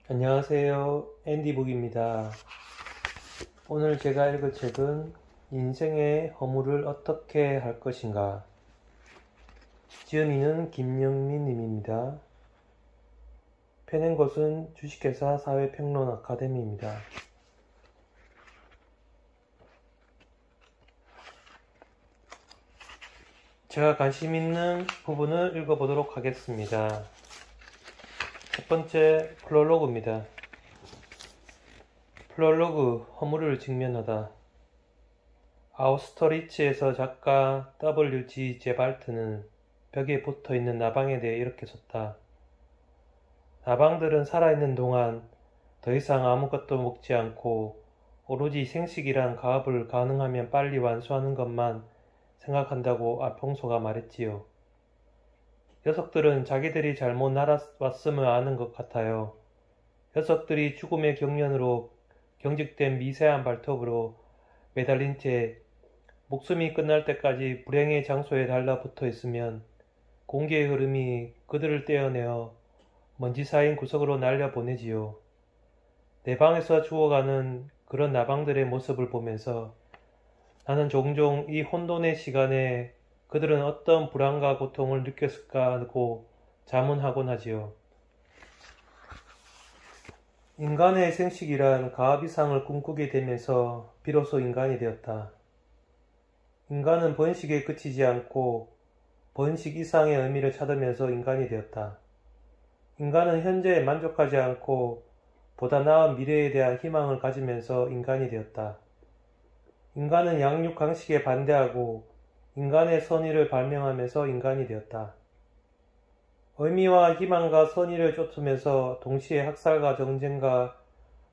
안녕하세요. 앤디북입니다. 오늘 제가 읽을 책은 인생의 허물을 어떻게 할 것인가. 지은이는 김영민 님입니다. 펴낸 것은 주식회사 사회평론 아카데미입니다. 제가 관심 있는 부분을 읽어보도록 하겠습니다. 첫 번째 프롤로그입니다. 프롤로그, 허물을 직면하다. 아우스터리츠에서 작가 W.G. 제발트는 벽에 붙어있는 나방에 대해 이렇게 썼다. 나방들은 살아있는 동안 더 이상 아무것도 먹지 않고 오로지 생식이란 가업을 가능하면 빨리 완수하는 것만 생각한다고 알퐁소가 말했지요. 녀석들은 자기들이 잘못 날아왔음을 아는 것 같아요. 녀석들이 죽음의 경련으로 경직된 미세한 발톱으로 매달린 채 목숨이 끝날 때까지 불행의 장소에 달라붙어 있으면 공기의 흐름이 그들을 떼어내어 먼지 쌓인 구석으로 날려보내지요. 내 방에서 죽어가는 그런 나방들의 모습을 보면서 나는 종종 이 혼돈의 시간에 그들은 어떤 불안과 고통을 느꼈을까 하고 자문하곤 하지요. 인간의 생식이란 가업 이상을 꿈꾸게 되면서 비로소 인간이 되었다. 인간은 번식에 그치지 않고 번식 이상의 의미를 찾으면서 인간이 되었다. 인간은 현재에 만족하지 않고 보다 나은 미래에 대한 희망을 가지면서 인간이 되었다. 인간은 양육 강식에 반대하고 인간의 선의를 발명하면서 인간이 되었다. 의미와 희망과 선의를 쫓으면서 동시에 학살과 정쟁과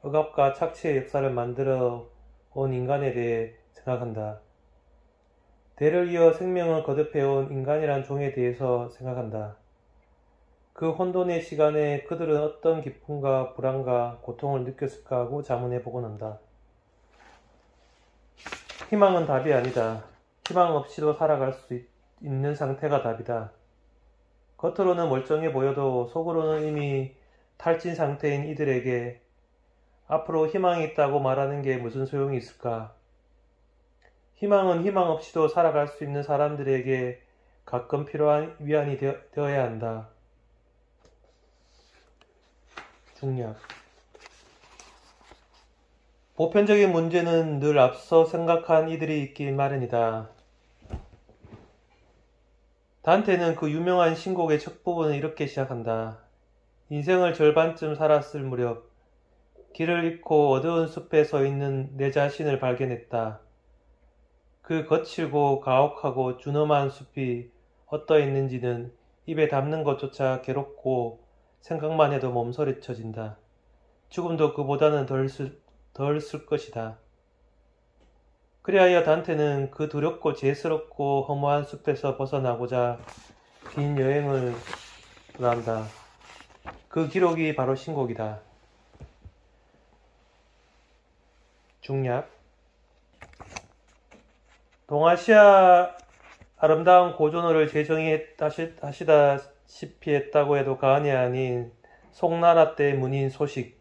억압과 착취의 역사를 만들어 온 인간에 대해 생각한다. 대를 이어 생명을 거듭해온 인간이란 종에 대해서 생각한다. 그 혼돈의 시간에 그들은 어떤 기쁨과 불안과 고통을 느꼈을까 하고 자문해보곤 한다. 희망은 답이 아니다. 희망 없이도 살아갈 수 있는 상태가 답이다. 겉으로는 멀쩡해 보여도 속으로는 이미 탈진 상태인 이들에게 앞으로 희망이 있다고 말하는 게 무슨 소용이 있을까? 희망은 희망 없이도 살아갈 수 있는 사람들에게 가끔 필요한 위안이 되어야 한다. 중략. 보편적인 문제는 늘 앞서 생각한 이들이 있길 마련이다. 단테는 그 유명한 신곡의 첫 부분을 이렇게 시작한다. 인생을 절반쯤 살았을 무렵 길을 잃고 어두운 숲에 서 있는 내 자신을 발견했다. 그 거칠고 가혹하고 준엄한 숲이 어떠했는지는 입에 담는 것조차 괴롭고 생각만 해도 몸서리쳐진다. 죽음도 그보다는 덜 쓸 것이다. 그리하여 단테는 그 두렵고 죄스럽고 허무한 숲에서 벗어나고자 긴 여행을 떠난다. 그 기록이 바로 신곡이다. 중략. 동아시아 아름다운 고전어를 재정의하시다시피 했다고 해도 과언이 아닌 송나라 때 문인 소식.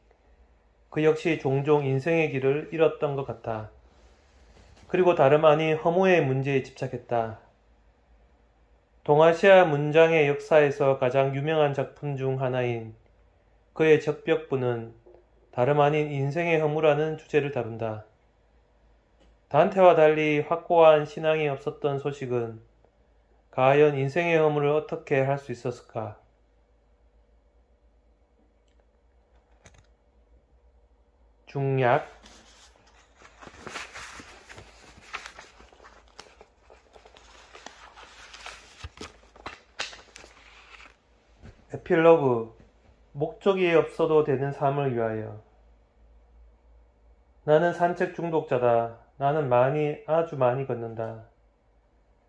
그 역시 종종 인생의 길을 잃었던 것 같다. 그리고 다름 아닌 허무의 문제에 집착했다. 동아시아 문장의 역사에서 가장 유명한 작품 중 하나인 그의 적벽부는 다름 아닌 인생의 허무라는 주제를 다룬다. 단테와 달리 확고한 신앙이 없었던 소식은 과연 인생의 허물을 어떻게 할 수 있었을까? 중략. 에필로그. 목적이 없어도 되는 삶을 위하여. 나는 산책 중독자다. 나는 아주 많이 걷는다.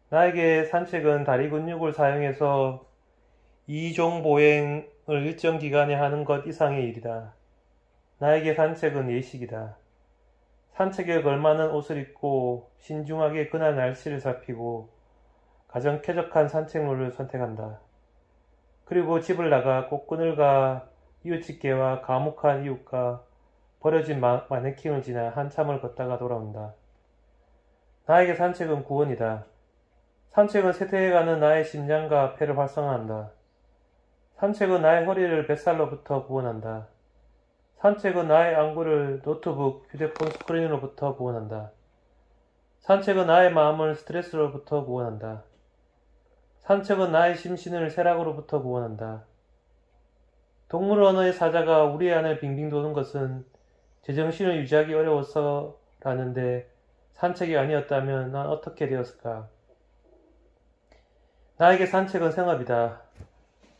나에게 산책은 다리 근육을 사용해서 이종보행을 일정 기간에 하는 것 이상의 일이다. 나에게 산책은 예식이다. 산책에 걸맞는 옷을 입고 신중하게 그날 날씨를 살피고 가장 쾌적한 산책로를 선택한다. 그리고 집을 나가 꽃그늘과 이웃집개와 과묵한 이웃과 버려진 마네킹을 지나 한참을 걷다가 돌아온다. 나에게 산책은 구원이다. 산책은 쇠퇴해가는 나의 심장과 폐를 활성화한다. 산책은 나의 허리를 뱃살로부터 구원한다. 산책은 나의 안구를 노트북, 휴대폰 스크린으로부터 구원한다. 산책은 나의 마음을 스트레스로부터 구원한다. 산책은 나의 심신을 쇠락으로부터 구원한다. 동물 언어의 사자가 우리 안을 빙빙 도는 것은 제정신을 유지하기 어려워서라는데 산책이 아니었다면 난 어떻게 되었을까? 나에게 산책은 생업이다.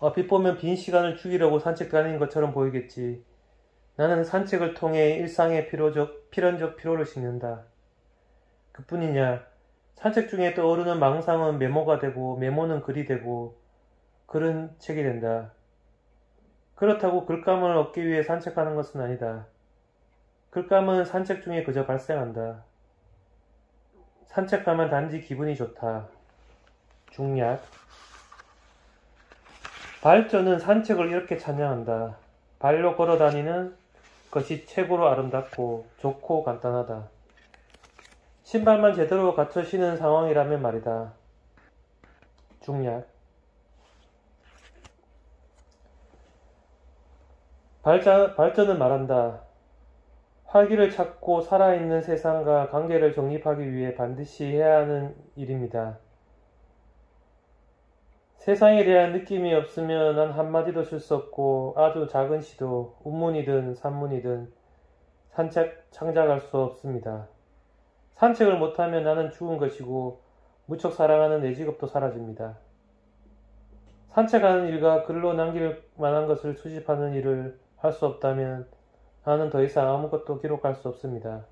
얼핏 보면 빈 시간을 죽이려고 산책 다니는 것처럼 보이겠지. 나는 산책을 통해 일상의 필연적 피로를 씻는다. 그뿐이냐? 산책 중에 떠오르는 망상은 메모가 되고 메모는 글이 되고 글은 책이 된다. 그렇다고 글감을 얻기 위해 산책하는 것은 아니다. 글감은 산책 중에 그저 발생한다. 산책하면 단지 기분이 좋다. 중략. 발전은 산책을 이렇게 찬양한다. 발로 걸어다니는 것이 최고로 아름답고 좋고 간단하다. 신발만 제대로 갖춰 신은 상황이라면 말이다. 중략. 발전은 말한다. 활기를 찾고 살아있는 세상과 관계를 정립하기 위해 반드시 해야 하는 일입니다. 세상에 대한 느낌이 없으면 난 한마디도 쓸 수 없고 아주 작은 시도, 운문이든 산문이든 창작할 수 없습니다. 산책을 못하면 나는 죽은 것이고 무척 사랑하는 내 직업도 사라집니다. 산책하는 일과 글로 남길 만한 것을 수집하는 일을 할 수 없다면 나는 더 이상 아무것도 기록할 수 없습니다.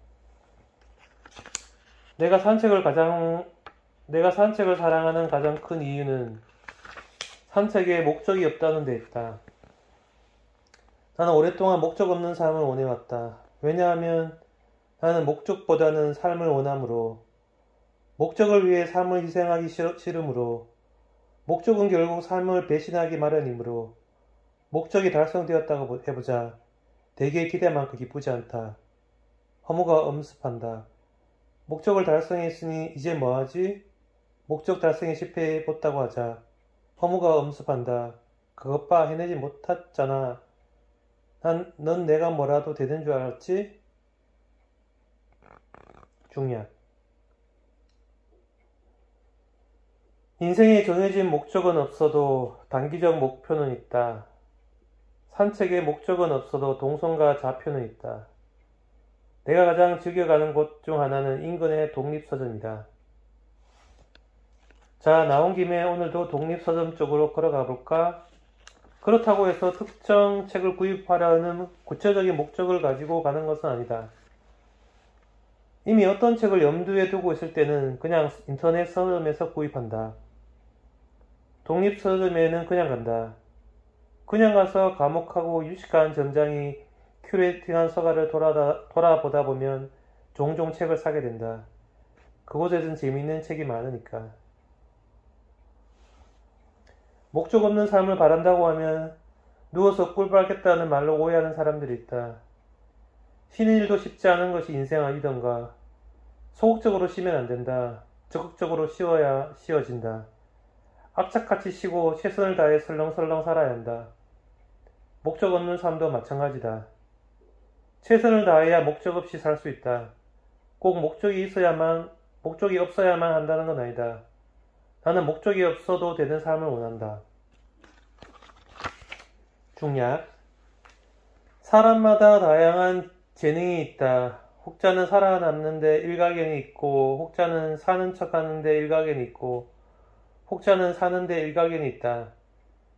내가 산책을 사랑하는 가장 큰 이유는 산책에 목적이 없다는 데 있다. 나는 오랫동안 목적 없는 삶을 원해왔다. 왜냐하면 나는 목적보다는 삶을 원하므로, 목적을 위해 삶을 희생하기 싫으므로, 목적은 결국 삶을 배신하기 마련이므로, 목적이 달성되었다고 해보자 대개의 기대만큼 기쁘지 않다. 허무가 엄습한다. 목적을 달성했으니 이제 뭐하지? 목적 달성에 실패해봤다고 하자. 허무가 엄습한다. 그것 봐, 해내지 못했잖아. 넌 내가 뭐라도 되는 줄 알았지? 중략. 인생에 정해진 목적은 없어도 단기적 목표는 있다. 산책에 목적은 없어도 동선과 좌표는 있다. 내가 가장 즐겨가는 곳 중 하나는 인근의 독립서점이다. 자, 나온 김에 오늘도 독립서점 쪽으로 걸어가 볼까? 그렇다고 해서 특정 책을 구입하려는 구체적인 목적을 가지고 가는 것은 아니다. 이미 어떤 책을 염두에 두고 있을 때는 그냥 인터넷 서점에서 구입한다. 독립서점에는 그냥 간다. 그냥 가서 과묵하고 유식한 점장이 큐레이팅한 서가를 돌아보다 보면 종종 책을 사게 된다. 그곳에선 재미있는 책이 많으니까. 목적 없는 삶을 바란다고 하면 누워서 꿀 빨겠다는 말로 오해하는 사람들이 있다. 쉬는 일도 쉽지 않은 것이 인생 아니던가. 소극적으로 쉬면 안 된다. 적극적으로 쉬어야 쉬어진다. 악착같이 쉬고 최선을 다해 설렁설렁 살아야 한다. 목적 없는 삶도 마찬가지다. 최선을 다해야 목적 없이 살 수 있다. 꼭 목적이 없어야만 한다는 건 아니다. 나는 목적이 없어도 되는 삶을 원한다. 중략. 사람마다 다양한 재능이 있다. 혹자는 살아남는데 일가견이 있고, 혹자는 사는 척하는데 일가견이 있고, 혹자는 사는데 일가견이 있다.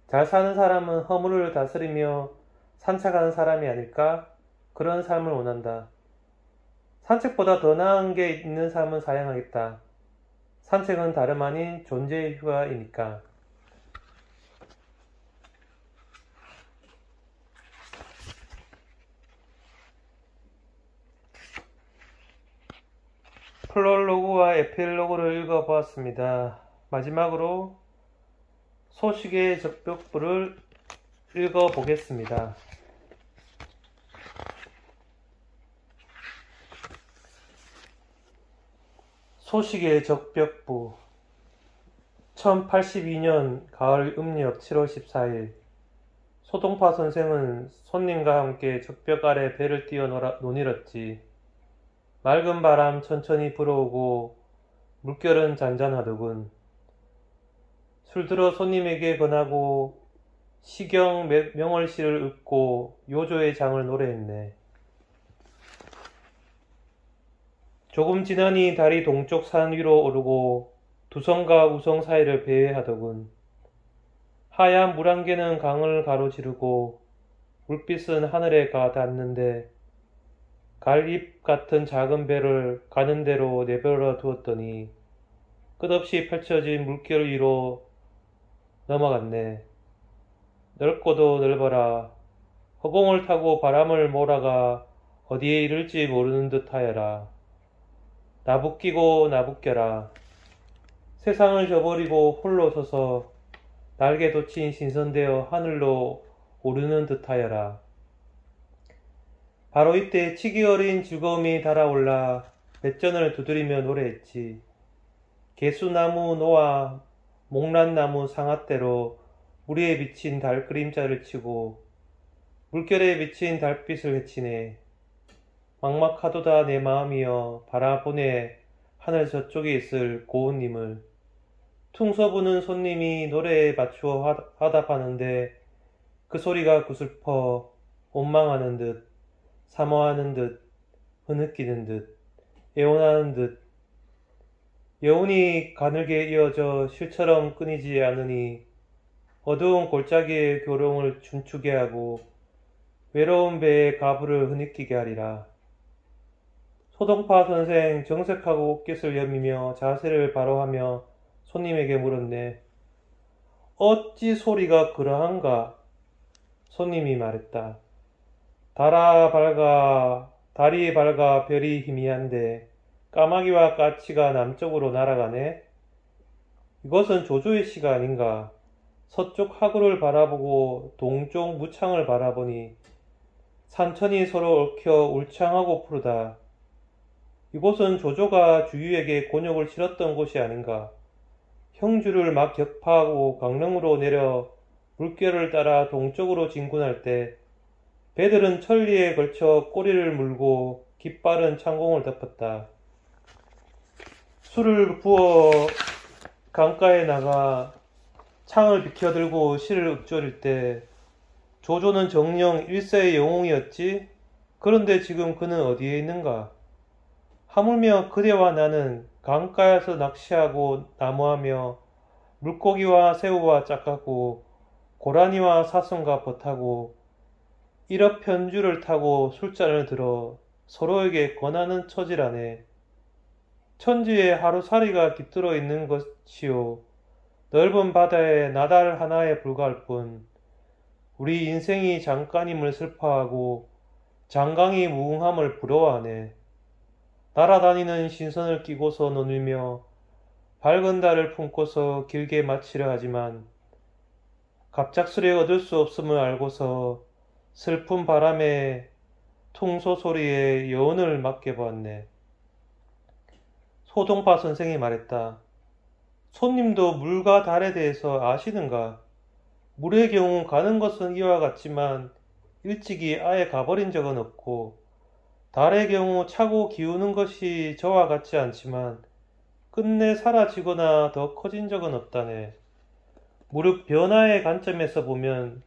잘 사는 사람은 허물을 다스리며 산책하는 사람이 아닐까? 그런 삶을 원한다. 산책보다 더 나은 게 있는 삶은 사양하겠다. 산책은 다름 아닌 존재의 휴가이니까. 프롤로그와 에필로그를 읽어보았습니다. 마지막으로 소식의 적벽부를 읽어보겠습니다. 소식의 적벽부 1082년 가을 음력 7월 14일 소동파 선생은 손님과 함께 적벽 아래 배를 띄어 논일었지. 맑은 바람 천천히 불어오고 물결은 잔잔하더군. 술들어 손님에게 권하고 시경 명월시를 읊고 요조의 장을 노래했네. 조금 지나니 달이 동쪽 산 위로 오르고 두성과 우성 사이를 배회하더군. 하얀 물안개는 강을 가로지르고 물빛은 하늘에 가 닿는데 갈잎 같은 작은 배를 가는 대로 내버려 두었더니 끝없이 펼쳐진 물결 위로 넘어갔네. 넓고도 넓어라. 허공을 타고 바람을 몰아가 어디에 이를지 모르는 듯 하여라. 나부끼고 나부껴라. 세상을 저버리고 홀로 서서 날개 돋친 신선되어 하늘로 오르는 듯 하여라. 바로 이때 치기 어린 즐거움이 달아올라 뱃전을 두드리며 노래했지. 개수나무 노아 목란나무 상아대로 우리에 비친 달 그림자를 치고 물결에 비친 달빛을 헤치네. 막막하도다 내 마음이여 바라보네 하늘 저쪽에 있을 고운님을. 퉁서 부는 손님이 노래에 맞추어 화답하는데 그 소리가 구슬퍼 원망하는 듯 사모하는 듯 흐느끼는 듯 애원하는 듯 여운이 가늘게 이어져 실처럼 끊이지 않으니 어두운 골짜기의 교롱을 춤추게 하고 외로운 배의 가부를 흐느끼게 하리라. 소동파 선생 정색하고 옷깃을 여미며 자세를 바로 하며 손님에게 물었네. 어찌 소리가 그러한가? 손님이 말했다. 달이 밝아 별이 희미한데 까마귀와 까치가 남쪽으로 날아가네. 이것은 조조의 시가 아닌가. 서쪽 하구를 바라보고 동쪽 무창을 바라보니 산천이 서로 얽혀 울창하고 푸르다. 이곳은 조조가 주유에게 곤욕을 치렀던 곳이 아닌가. 형주를 막 격파하고 강릉으로 내려 물결을 따라 동쪽으로 진군할 때 배들은 천리에 걸쳐 꼬리를 물고 깃발은 창공을 덮었다. 술을 부어 강가에 나가 창을 비켜들고 시를 읊조릴 때 조조는 정녕 일세의 영웅이었지? 그런데 지금 그는 어디에 있는가? 하물며 그대와 나는 강가에서 낚시하고 나무하며 물고기와 새우와 짝하고 고라니와 사슴과 벗하고 일업 편주를 타고 술잔을 들어 서로에게 권하는 처지라네. 천지에 하루살이가 깃들어 있는 것이요 넓은 바다에 나달 하나에 불과할 뿐 우리 인생이 잠깐임을 슬퍼하고 장강이 무궁함을 부러워하네. 날아다니는 신선을 끼고서 논으며 밝은 달을 품고서 길게 마치려 하지만 갑작스레 얻을 수 없음을 알고서 슬픈 바람에 퉁소 소리에 여운을 맡겨보았네. 소동파 선생이 말했다. 손님도 물과 달에 대해서 아시는가? 물의 경우 가는 것은 이와 같지만 일찍이 아예 가버린 적은 없고 달의 경우 차고 기우는 것이 저와 같지 않지만 끝내 사라지거나 더 커진 적은 없다네. 무릇 변화의 관점에서 보면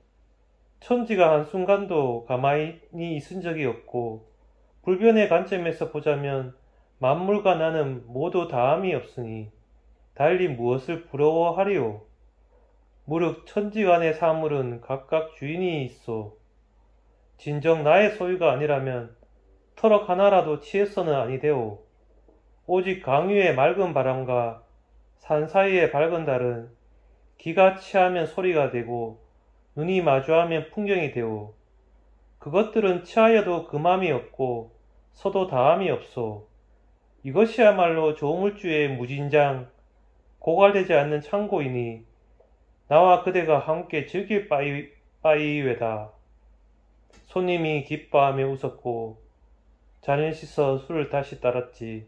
천지가 한순간도 가만히 있은 적이 없고 불변의 관점에서 보자면 만물과 나는 모두 다함이 없으니 달리 무엇을 부러워하리요. 무릇 천지간의 사물은 각각 주인이 있어. 진정 나의 소유가 아니라면 터럭 하나라도 취해서는 아니되오. 오직 강유의 맑은 바람과 산 사이의 밝은 달은 기가 취하면 소리가 되고 눈이 마주하면 풍경이 되오. 그것들은 취하여도 금함이 없고 서도 다함이 없소. 이것이야말로 조물주의 무진장 고갈되지 않는 창고이니 나와 그대가 함께 즐길 바이외다. 손님이 기뻐하며 웃었고 잔을 씻어 술을 다시 따랐지.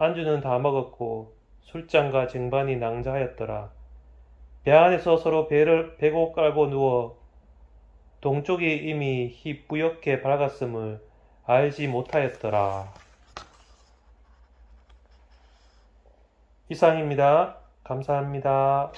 안주는 다 먹었고 술잔과 쟁반이 낭자하였더라. 배 안에서 서로 배고 깔고 누워 동쪽이 이미 희뿌옇게 밝았음을 알지 못하였더라. 이상입니다. 감사합니다.